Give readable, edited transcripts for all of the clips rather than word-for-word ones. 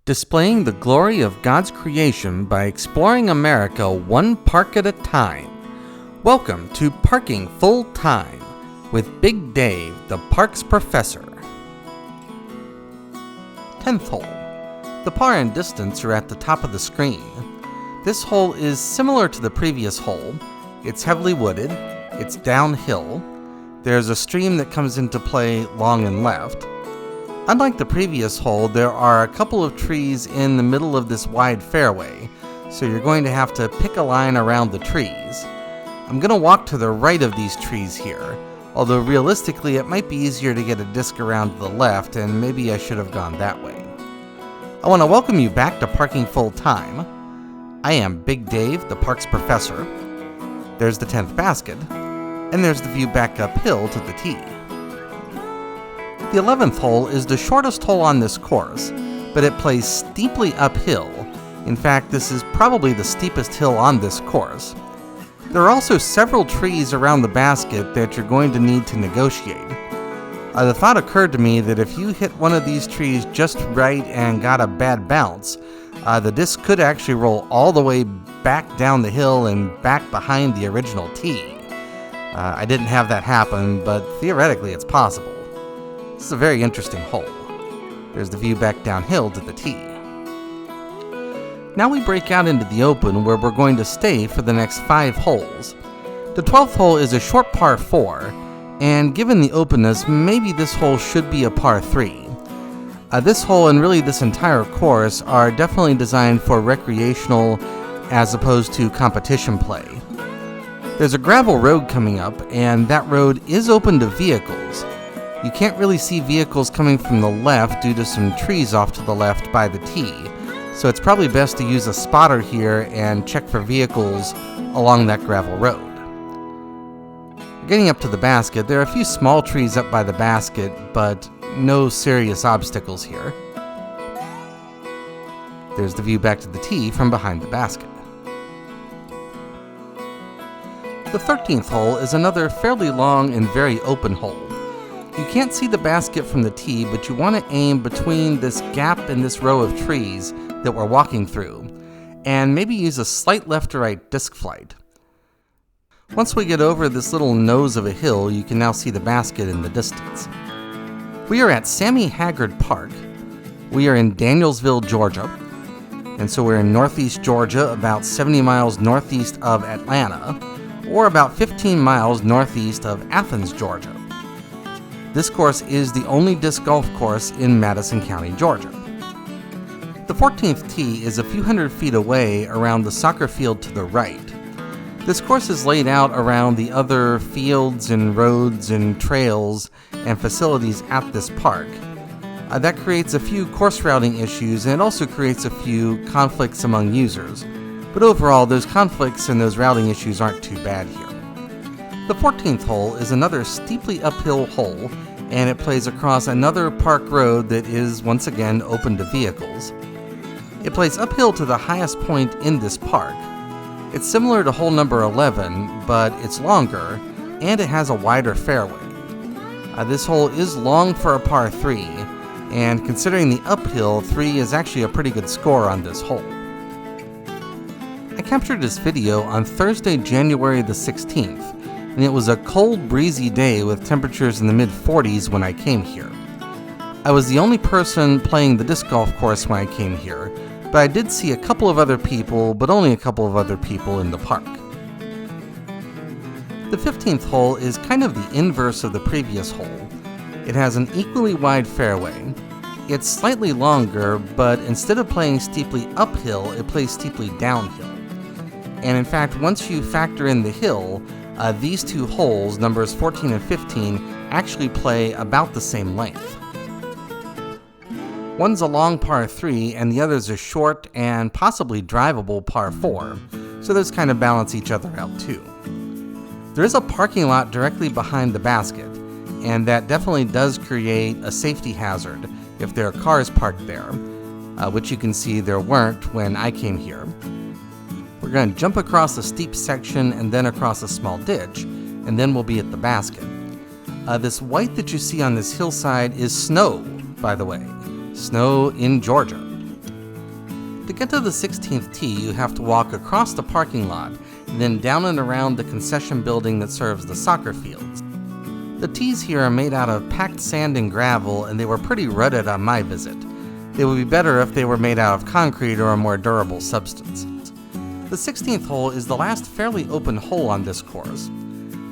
displaying the glory of God's creation by exploring America one park at a time. Welcome to Parking Full Time with Big Dave, the park's professor. 10th hole. The par and distance are at the top of the screen. This hole is similar to the previous hole. It's heavily wooded, it's downhill, there's a stream that comes into play long and left. Unlike the previous hole, there are a couple of trees in the middle of this wide fairway, so you're going to have to pick a line around the trees. I'm going to walk to the right of these trees here, although realistically it might be easier to get a disc around to the left, and maybe I should have gone that way. I want to welcome you back to Parking Full Time. I am Big Dave, the park's professor. There's the 10th basket, and there's the view back uphill to the tee. The 11th hole is the shortest hole on this course, but it plays steeply uphill. In fact, this is probably the steepest hill on this course. There are also several trees around the basket that you're going to need to negotiate. The thought occurred to me that if you hit one of these trees just right and got a bad bounce, the disc could actually roll all the way back down the hill and back behind the original tee. I didn't have that happen, but theoretically it's possible. This is a very interesting hole. There's the view back downhill to the tee. Now we break out into the open where we're going to stay for the next 5 holes. The 12th hole is a short par 4, and given the openness, maybe this hole should be a par 3. This hole and really this entire course are definitely designed for recreational as opposed to competition play. There's a gravel road coming up, and that road is open to vehicles. You can't really see vehicles coming from the left due to some trees off to the left by the tee, so it's probably best to use a spotter here and check for vehicles along that gravel road. Getting up to the basket, there are a few small trees up by the basket, but no serious obstacles here. There's the view back to the tee from behind the basket. The 13th hole is another fairly long and very open hole. You can't see the basket from the tee, but you want to aim between this gap and this row of trees that we're walking through, and maybe use a slight left to right disc flight. Once we get over this little nose of a hill, you can now see the basket in the distance. We are at Sammy Haggard Park. We are in Danielsville, Georgia, and so we're in northeast Georgia, about 70 miles northeast of Atlanta, or about 15 miles northeast of Athens, Georgia. This course is the only disc golf course in Madison County, Georgia. The 14th tee is a few hundred feet away around the soccer field to the right. This course is laid out around the other fields and roads and trails and facilities at this park. That creates a few course routing issues, and it also creates a few conflicts among users. But overall, those conflicts and those routing issues aren't too bad here. The 14th hole is another steeply uphill hole, and it plays across another park road that is once again open to vehicles. It plays uphill to the highest point in this park. It's similar to hole number 11, but it's longer, and it has a wider fairway. This hole is long for a par 3, and considering the uphill, 3 is actually a pretty good score on this hole. I captured this video on Thursday, January the 16th, and it was a cold, breezy day with temperatures in the mid-40s when I came here. I was the only person playing the disc golf course when I came here, but I did see a couple of other people, but only a couple of other people in the park. The 15th hole is kind of the inverse of the previous hole. It has an equally wide fairway. It's slightly longer, but instead of playing steeply uphill, it plays steeply downhill. And in fact, once you factor in the hill, these two holes, numbers 14 and 15, actually play about the same length. One's a long par 3 and the other's a short and possibly drivable par 4, so those kind of balance each other out too. There is a parking lot directly behind the basket, and that definitely does create a safety hazard if there are cars parked there, which you can see there weren't when I came here. We're going to jump across a steep section and then across a small ditch, and then we'll be at the basket. This white that you see on this hillside is snow, by the way. Snow in Georgia. To get to the 16th tee, you have to walk across the parking lot, and then down and around the concession building that serves the soccer fields. The tees here are made out of packed sand and gravel, and they were pretty rutted on my visit. They would be better if they were made out of concrete or a more durable substance. The 16th hole is the last fairly open hole on this course.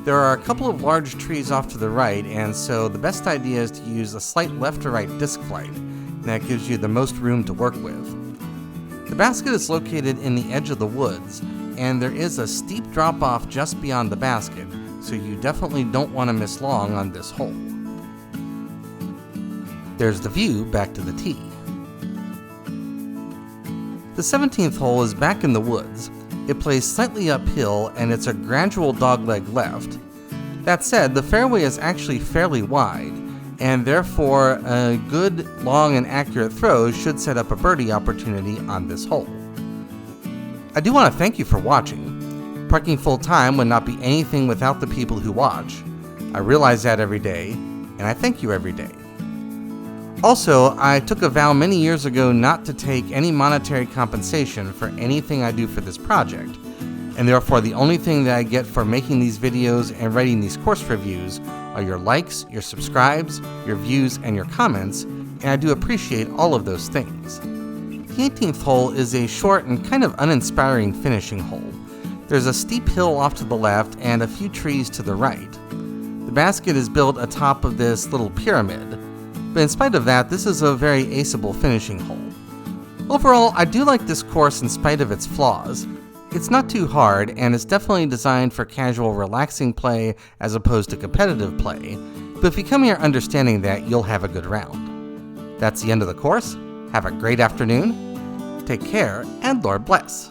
There are a couple of large trees off to the right, and so the best idea is to use a slight left to right disc flight, and that gives you the most room to work with. The basket is located in the edge of the woods, and there is a steep drop-off just beyond the basket, so you definitely don't want to miss long on this hole. There's the view back to the tee. The 17th hole is back in the woods. It plays slightly uphill, and it's a gradual dogleg left. That said, the fairway is actually fairly wide, and therefore a good, long, and accurate throw should set up a birdie opportunity on this hole. I do want to thank you for watching. Parking full-time would not be anything without the people who watch. I realize that every day, and I thank you every day. Also, I took a vow many years ago not to take any monetary compensation for anything I do for this project, and therefore the only thing that I get for making these videos and writing these course reviews are your likes, your subscribes, your views, and your comments, and I do appreciate all of those things. The 18th hole is a short and kind of uninspiring finishing hole. There's a steep hill off to the left and a few trees to the right. The basket is built atop of this little pyramid, but in spite of that, this is a very aceable finishing hole. Overall, I do like this course in spite of its flaws. It's not too hard, and it's definitely designed for casual, relaxing play as opposed to competitive play, but if you come here understanding that, you'll have a good round. That's the end of the course. Have a great afternoon. Take care, and Lord bless.